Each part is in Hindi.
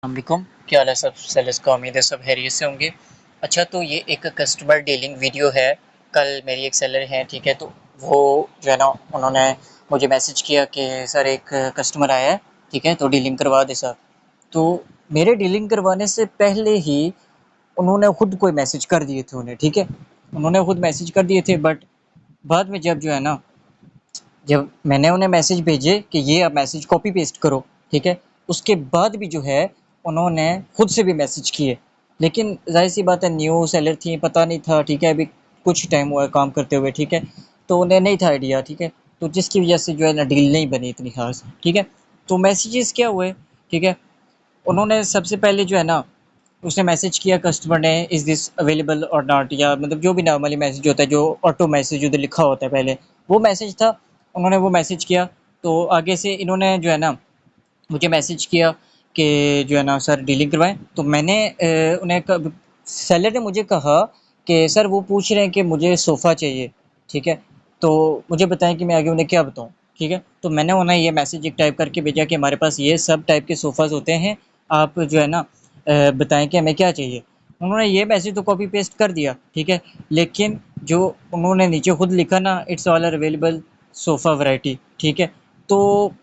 वालेकुम, क्या हाल है सब सेलर्स का। उम्मीद है सब खैरियत से होंगे। अच्छा, तो ये एक कस्टमर डीलिंग वीडियो है। कल मेरी एक सेलर है, ठीक है, तो वो जो है ना, उन्होंने मुझे मैसेज किया कि सर एक कस्टमर आया है, ठीक है, तो डीलिंग करवा दे सर। तो मेरे डीलिंग करवाने से पहले ही उन्होंने खुद कोई मैसेज कर दिए थे उन्हें, ठीक है, उन्होंने खुद मैसेज कर दिए थे। बट बाद में जब जो है ना, जब मैंने उन्हें मैसेज भेजे कि ये आप मैसेज कॉपी पेस्ट करो, ठीक है, उसके बाद भी जो है उन्होंने खुद से भी मैसेज किए। लेकिन जाहिर सी बात है, न्यू सेलर थी, पता नहीं था, ठीक है, अभी कुछ टाइम हुआ है काम करते हुए, ठीक है, तो उन्हें नहीं था आइडिया, ठीक है, तो जिसकी वजह से जो है ना डील नहीं बनी इतनी खास, ठीक है। तो मैसेजेस क्या हुए, ठीक है, उन्होंने सबसे पहले जो है ना, उसने मैसेज किया कस्टमर ने, इज़ दिस अवेलेबल और नॉट, या मतलब जो भी नॉर्मली मैसेज होता है, जो ऑटो मैसेज उधर लिखा होता है पहले, वो मैसेज था। उन्होंने वो मैसेज किया, तो आगे से इन्होंने जो है ना मुझे मैसेज किया कि जो है ना सर डीलिंग करवाएं। तो मैंने उन्हें सेलर ने मुझे कहा कि सर वो पूछ रहे हैं कि मुझे सोफ़ा चाहिए, ठीक है, तो मुझे बताएं कि मैं आगे उन्हें क्या बताऊं, ठीक है। तो मैंने उन्हें ये मैसेज एक टाइप करके भेजा कि हमारे पास ये सब टाइप के सोफ़ाज़ होते हैं, आप जो है ना बताएं कि हमें क्या चाहिए। उन्होंने ये मैसेज तो कॉपी पेस्ट कर दिया, ठीक है, लेकिन जो उन्होंने नीचे खुद लिखा ना, it's all are available sofa variety, ठीक है। तो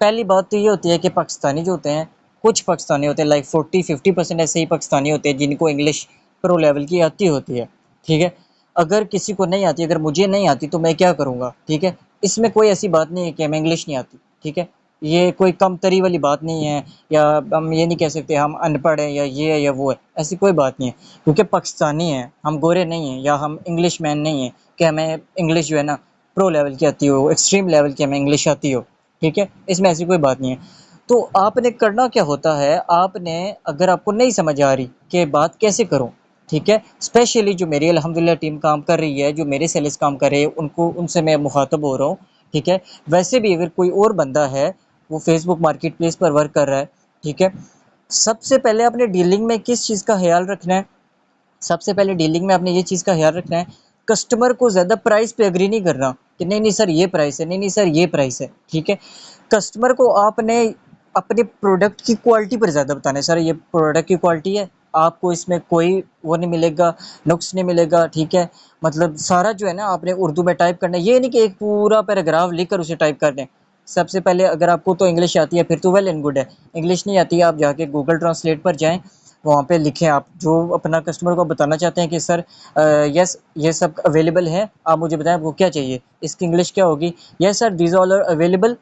पहली बात तो ये होती है कि पाकिस्तानी जो होते हैं, कुछ पाकिस्तानी होते हैं, लाइक 40-50% ऐसे ही पाकिस्तानी होते हैं जिनको इंग्लिश प्रो लेवल की आती होती है, ठीक है। अगर किसी को नहीं आती, अगर मुझे नहीं आती तो मैं क्या करूँगा, ठीक है। इसमें कोई ऐसी बात नहीं है कि हमें इंग्लिश नहीं आती, ठीक है, ये कोई कमतरी वाली बात नहीं है, या हम ये नहीं कह सकते हम अनपढ़ हैं या ये है या वो है, ऐसी कोई बात नहीं है। क्योंकि पाकिस्तानी हैं हम, गोरे नहीं हैं, या हम इंग्लिश मैन नहीं हैं कि हमें इंग्लिश जो है ना प्रो लेवल की आती हो, एक्सट्रीम लेवल की हमें इंग्लिश आती हो, ठीक है, इसमें ऐसी कोई बात नहीं है। तो आपने करना क्या होता है, आपने, अगर आपको नहीं समझ आ रही कि बात कैसे करूं, ठीक है, स्पेशली जो मेरी अल्हम्दुलिल्लाह टीम काम कर रही है, जो मेरे सेल्स काम कर रहे हैं, उनको, उनसे मैं मुखातब हो रहा हूँ, ठीक है। वैसे भी अगर कोई और बंदा है, वो फेसबुक मार्केट प्लेस पर वर्क कर रहा है, ठीक है, सबसे पहले आपने डीलिंग में किस चीज़ का ख्याल रखना है, सबसे पहले डीलिंग में आपने ये चीज़ का ख्याल रखना है, कस्टमर को ज़्यादा प्राइस पे एग्री नहीं करना कि नहीं नहीं सर ये प्राइस है, नहीं नहीं सर ये प्राइस है, ठीक है। कस्टमर को आपने अपने प्रोडक्ट की क्वालिटी पर ज़्यादा बताना है, सर ये प्रोडक्ट की क्वालिटी है, आपको इसमें कोई वो नहीं मिलेगा, नुक्स नहीं मिलेगा, ठीक है। मतलब सारा जो है ना आपने उर्दू में टाइप करना है, ये नहीं कि एक पूरा पैराग्राफ लिख कर उसे टाइप कर दें। सबसे पहले अगर आपको तो इंग्लिश आती है फिर तो वेल एंड गुड है, इंग्लिश नहीं आती है आप जाके गूगल ट्रांसलेट पर जाएँ, वहाँ पे लिखें आप जो अपना कस्टमर को बताना चाहते हैं कि सर यस ये सब अवेलेबल है, आप मुझे बताएं आपको क्या चाहिए। इसकी इंग्लिश क्या होगी, yes sir these all are available,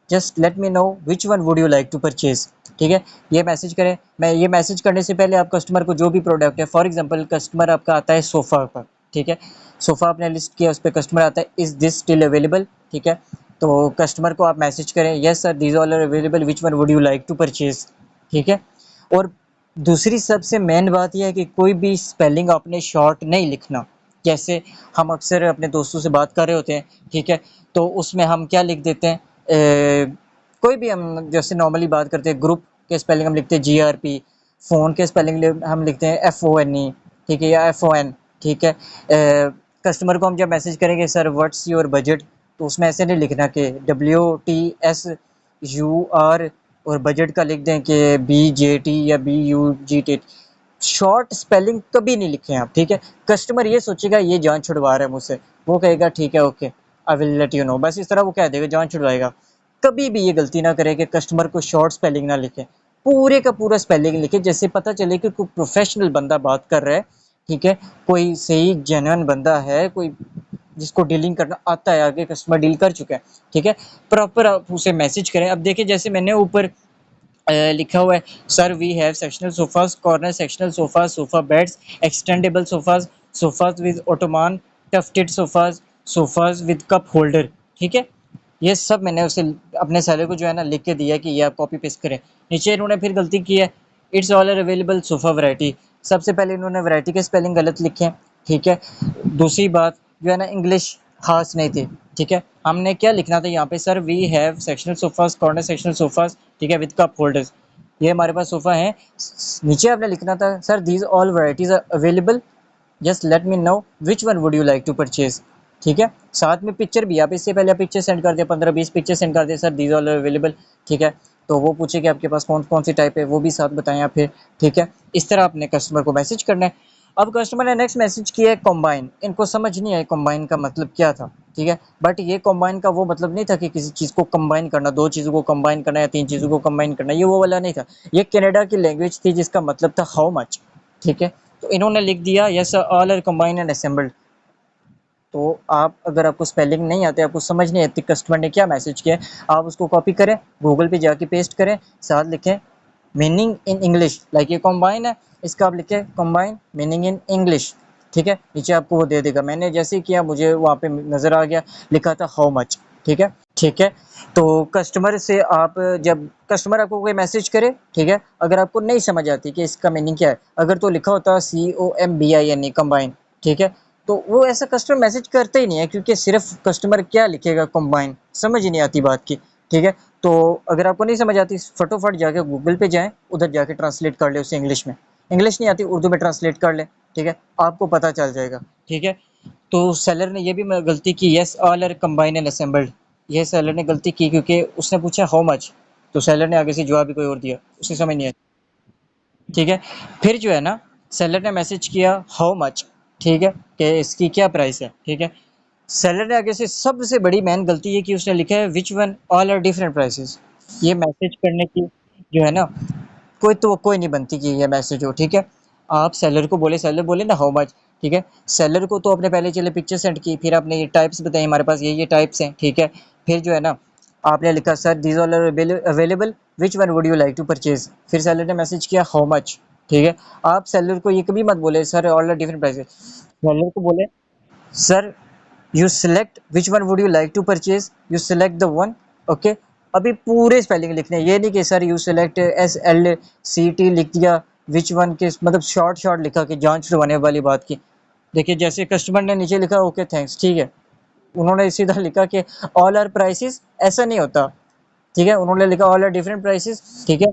just let me know which one would you like to purchase, ठीक है। ये मैसेज करें। मैं ये मैसेज करने से पहले आप कस्टमर को जो भी प्रोडक्ट है, फॉर एग्जांपल कस्टमर आपका आता है सोफ़ा पर, ठीक है, सोफ़ा आपने लिस्ट किया, उस पर कस्टमर आता है इज़ दिस स्टिल अवेलेबल, ठीक है, तो कस्टमर को आप मैसेज करें yes sir these all are available which one would you like to purchase, ठीक है। और दूसरी सबसे मेन बात यह है कि कोई भी स्पेलिंग आपने शॉर्ट नहीं लिखना। जैसे हम अक्सर अपने दोस्तों से बात कर रहे होते हैं, ठीक है, तो उसमें हम क्या लिख देते हैं, कोई भी हम जैसे नॉर्मली बात करते हैं, ग्रुप के स्पेलिंग हम लिखते हैं GRP, फ़ोन के स्पेलिंग हम लिखते हैं FONE, ठीक है, या FON, ठीक है। कस्टमर को हम जब मैसेज करेंगे सर व्हाट्स योर बजट, तो उसमें ऐसे नहीं लिखना कि WTSUR और बजट का लिख दें कि BJT या BUGT। शॉर्ट स्पेलिंग कभी नहीं लिखें आप, ठीक है। कस्टमर ये सोचेगा ये जान छुड़वा रहा है मुझसे, वो कहेगा ठीक है okay I will let you know, बस इस तरह वो कह देगा, जान छुड़वाएगा। कभी भी ये गलती ना करें कि कस्टमर को शॉर्ट स्पेलिंग ना लिखें, पूरे का पूरा स्पेलिंग लिखें, जैसे पता चले कि कोई प्रोफेशनल बंदा बात कर रहा है, ठीक है, कोई सही जेन्युइन बंदा है, कोई जिसको डीलिंग करना आता है, आगे कस्टमर डील कर चुका है, ठीक है। प्रॉपर आप उसे मैसेज करें। अब देखिए जैसे मैंने ऊपर लिखा हुआ है, sir we have sectional sofas, corner sectional sofas, sofa beds, extendable sofas, sofas with ottoman, tufted sofas, sofas with cup holder, ठीक है। ये सब मैंने उसे अपने साले को जो है ना लिख के दिया कि ये आप कॉपी पेस्ट करें। नीचे इन्होंने फिर गलती की है, it's all are available sofa variety, सबसे पहले इन्होंने वैरायटी के स्पेलिंग गलत लिखे हैं, ठीक है। दूसरी बात जो है ना, इंग्लिश खास नहीं थी, ठीक है। हमने क्या लिखना था यहाँ पे, sir we have sectional sofas, corner sectional sofas, ठीक है, विद कप होल्डर्स, ये हमारे पास सोफा है। नीचे आपने लिखना था sir these all varieties are available, just let me know which one would you like to purchase, ठीक है। साथ में पिक्चर भी, आप इससे पहले पिक्चर सेंड कर दिया, 15-20 पिक्चर सेंड कर दिया, सर दीज ऑल अवेलेबल, ठीक है। तो वो पूछे कि आपके पास कौन कौन सी टाइप है, वो भी साथ बताएं आप फिर, ठीक है। इस तरह आपने कस्टमर को मैसेज करना है। अब कस्टमर ने नेक्स्ट मैसेज किया है कॉम्बाइन, इनको समझ नहीं आया कॉम्बाइन का मतलब क्या था, ठीक है। बट ये कॉम्बाइन का वो मतलब नहीं था कि किसी चीज़ को कंबाइन करना, दो चीज़ों को कंबाइन करना या तीन चीज़ों को कंबाइन करना, ये वो वाला नहीं था। ये कनाडा की लैंग्वेज थी जिसका मतलब था हाउ मच, ठीक है। तो इन्होंने लिख दिया yes all are combine and assembled. तो आप अगर आपको स्पेलिंग नहीं आते, आपको समझ नहीं आती कस्टमर ने क्या मैसेज किया है, आप उसको कॉपी करें, गूगल पे जाके पेस्ट करें, साथ लिखें मीनिंग इन इंग्लिश, लाइक ये कॉम्बाइन है, इसका आप लिखें कॉम्बाइन मीनिंग इन इंग्लिश, ठीक है। नीचे आपको वो दे देगा। मैंने जैसे ही किया मुझे वहाँ पे नज़र आ गया, लिखा था हाउ मच, ठीक है। ठीक है। तो कस्टमर से आप जब कस्टमर आपको कोई मैसेज करे, ठीक है, अगर आपको नहीं समझ आती कि इसका मीनिंग क्या है, अगर तो लिखा होता COMBINE कंबाइन, ठीक है, तो वो ऐसा कस्टमर मैसेज करते ही नहीं है, क्योंकि सिर्फ कस्टमर क्या लिखेगा कंबाइन, समझ ही नहीं आती बात की, ठीक है। तो अगर आपको नहीं समझ आती, फटोफट जाके गूगल पे जाएं, उधर जाके ट्रांसलेट कर ले उसे इंग्लिश में, इंग्लिश नहीं आती उर्दू में ट्रांसलेट कर ले, ठीक है, आपको पता चल जाएगा, ठीक है। तो सेलर ने ये भी गलती की, yes all are combine and assembled, ये सेलर ने गलती की क्योंकि उसने पूछा हाउ मच, तो सेलर ने आगे से जवाब भी कोई और दिया, उसे समझ नहीं आया, ठीक है। फिर जो है ना, सेलर ने मैसेज किया हाउ मच, ठीक है, कि इसकी क्या प्राइस है, ठीक है। सेलर ने आगे से सबसे बड़ी मेन गलती ये की, उसने लिखा है which one all are different prices. ये मैसेज करने की जो है ना, कोई नहीं बनती कि ये मैसेज हो, ठीक है। आप सेलर को बोले, सेलर बोले ना हाउ मच, ठीक है। सेलर को तो आपने पहले चले पिक्चर सेंड की, फिर आपने ये टाइप्स बताई हमारे पास ये टाइप्स हैं, ठीक है। फिर जो है ना, आपने लिखा sir these all are available, which one would you like to purchase, फिर सेलर ने मैसेज किया हाउ मच, ठीक है। आप सेलर को ये कभी मत बोले sir all are different prices, seller को बोले sir you select which one would you like to purchase, you select the one, okay. अभी पूरे स्पेलिंग लिखने हैं, ये नहीं कि सर यू सिलेक्ट SLCT लिख दिया, विच वन के मतलब शॉर्ट शॉर्ट लिखा कि जान छुड़वाने वाली बात की। देखिए जैसे कस्टमर ने नीचे लिखा ओके थैंक्स, ठीक है, उन्होंने सीधा लिखा कि ऑल आर प्राइसेस, ऐसा नहीं होता, ठीक है, उन्होंने लिखा ऑल आर डिफरेंट प्राइसेस, ठीक है।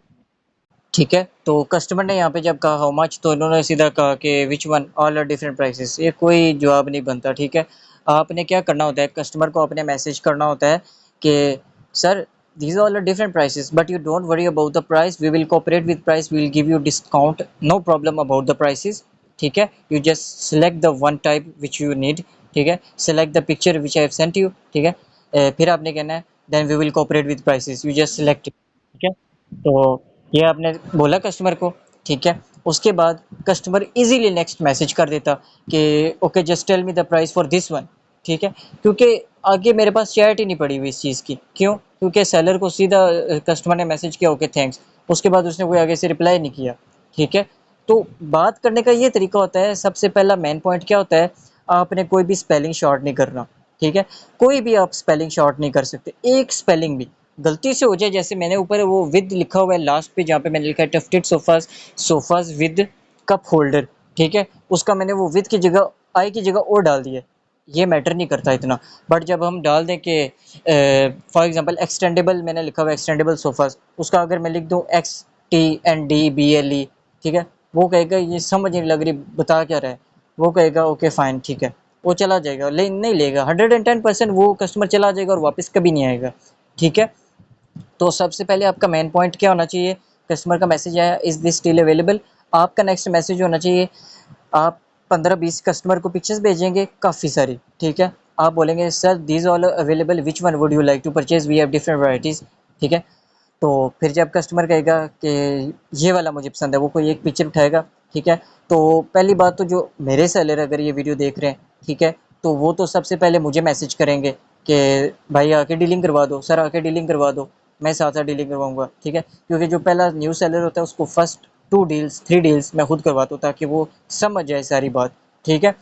ठीक है, तो कस्टमर ने यहाँ पे जब कहा हाउ मच, तो इन्होंने सीधा कहा कि which one all are different prices, ये कोई जवाब नहीं बनता, ठीक है। आपने क्या करना होता है, कस्टमर को अपने मैसेज करना होता है कि sir these all are different prices but you don't worry about the price, we will cooperate with price, we will give you discount, no problem about the prices, ठीक है। you just select the one type which you need, ठीक है, select the picture which I have sent you, ठीक है। फिर आपने कहना है then we will cooperate with prices, you just select it, ठीक है। तो ये आपने बोला कस्टमर को, ठीक है। उसके बाद कस्टमर इजीली नेक्स्ट मैसेज कर देता कि okay just tell me the price for this one, ठीक है। क्योंकि आगे मेरे पास चैट ही नहीं पड़ी हुई इस चीज़ की, क्यों, क्योंकि सेलर को सीधा कस्टमर ने मैसेज किया ओके थैंक्स, उसके बाद उसने कोई आगे से रिप्लाई नहीं किया, ठीक है। तो बात करने का ये तरीका होता है, सबसे पहला मेन पॉइंट क्या होता है, आपने कोई भी स्पेलिंग शॉर्ट नहीं करना, ठीक है। कोई भी आप स्पेलिंग शॉर्ट नहीं कर सकते, एक स्पेलिंग भी गलती से हो जाए, जैसे मैंने ऊपर वो विद लिखा हुआ है लास्ट पे, जहाँ पे मैंने लिखा है tufted sofas, sofas with cup holder, ठीक है, उसका मैंने वो विद की जगह आई की जगह ओ डाल दिया, ये मैटर नहीं करता इतना। बट जब हम डाल दें कि फॉर एग्जांपल एक्सटेंडेबल, मैंने लिखा हुआ है एक्सटेंडेबल सोफास, उसका अगर मैं लिख दूं XTNDBLE, ठीक है, वो कहेगा ये समझ नहीं लग रही बता क्या रहा है, वो कहेगा ओके फाइन, ठीक है, वो चला जाएगा, ले नहीं लेगा, 110% वो कस्टमर चला जाएगा और वापस कभी नहीं आएगा, ठीक है। तो सबसे पहले आपका मेन पॉइंट क्या होना चाहिए, कस्टमर का मैसेज आया इज़ दिस स्टिल अवेलेबल, आपका नेक्स्ट मैसेज होना चाहिए, आप 15-20 कस्टमर को पिक्चर्स भेजेंगे काफ़ी सारी, ठीक है। आप बोलेंगे sir these all available, which one would you like to purchase, we have different varieties, ठीक है। तो फिर जब कस्टमर कहेगा कि ये वाला मुझे पसंद है, वो कोई एक पिक्चर उठाएगा, ठीक है। तो पहली बात तो जो मेरे सेलर अगर ये वीडियो देख रहे हैं, ठीक है, तो वो तो सबसे पहले मुझे मैसेज करेंगे कि भाई आके डीलिंग करवा दो, सर आके डीलिंग करवा दो, मैं साथ साथ डीलिंग करवाऊंगा, ठीक है। क्योंकि जो पहला न्यू सेलर होता है उसको फर्स्ट 2 डील्स 3 डील्स मैं खुद करवाता हूँ, ताकि वो समझ जाए सारी बात, ठीक है।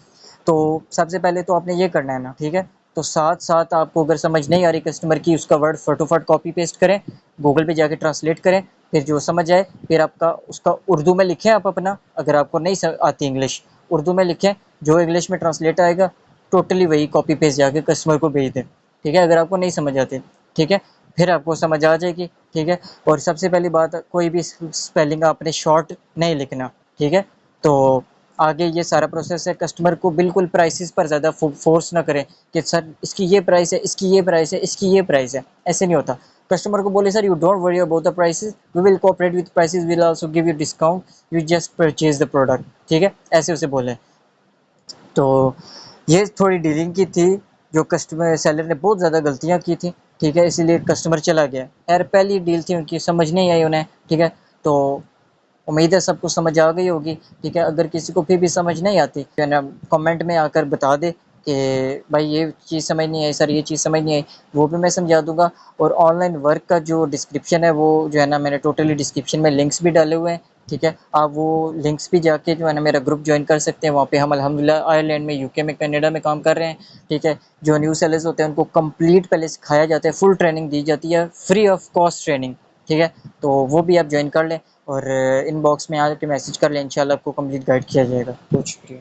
तो सबसे पहले तो आपने ये करना है ना, ठीक है। तो साथ साथ आपको अगर समझ नहीं आ रही कस्टमर की, उसका वर्ड फटोफट कॉपी पेस्ट करें, गूगल पे जाके ट्रांसलेट करें, फिर जो समझ आए फिर आपका उसका उर्दू में लिखें आप अपना, अगर आपको नहीं आती इंग्लिश, उर्दू में लिखें, जो इंग्लिश में ट्रांसलेट आएगा टोटली वही कॉपी पेस्ट जाके कस्टमर को भेज दें, ठीक है, अगर आपको नहीं समझ आती, ठीक है। फिर आपको समझ आ जाएगी, ठीक है। और सबसे पहली बात, कोई भी स्पेलिंग आपने शॉर्ट नहीं लिखना, ठीक है। तो आगे ये सारा प्रोसेस है, कस्टमर को बिल्कुल प्राइसेस पर ज़्यादा फोर्स ना करें कि सर इसकी ये प्राइस है, इसकी ये प्राइस है, इसकी ये प्राइस है, ऐसे नहीं होता। कस्टमर को बोले sir you don't worry about the prices, we will cooperate with prices, will also give you discount, you just purchase the product. ठीक है, ऐसे उसे बोले। तो ये थोड़ी डीलिंग की थी, जो कस्टमर सेलर ने बहुत ज़्यादा गलतियाँ की थी। ठीक है, इसीलिए कस्टमर चला गया। यार पहली डील थी उनकी, समझ नहीं आई उन्हें। ठीक है, तो उम्मीद है सबको समझ आ गई होगी। ठीक है, अगर किसी को फिर भी समझ नहीं आती तो है ना कमेंट में आकर बता दे कि भाई ये चीज़ समझ नहीं आई सर, ये चीज़ समझ नहीं आई, वो भी मैं समझा दूंगा। और ऑनलाइन वर्क का जो डिस्क्रिप्शन है वो जो है ना मैंने टोटली डिस्क्रिप्शन में लिंक्स भी डाले हुए हैं। ठीक है, आप वो लिंक्स भी जाके जो है ना मेरा ग्रुप ज्वाइन कर सकते हैं। वहाँ पे हम अल्हम्दुलिल्लाह आयरलैंड में, यूके में, कनाडा में काम कर रहे हैं। ठीक है, जो न्यू सेलर्स होते हैं उनको कंप्लीट पहले सिखाया जाता है, फुल ट्रेनिंग दी जाती है, फ्री ऑफ कॉस्ट ट्रेनिंग। ठीक है, तो वो भी आप ज्वाइन कर लें और इनबॉक्स में आके मैसेज कर लें, इंशाल्लाह आपको कंप्लीट गाइड किया जाएगा। बहुत शुक्रिया।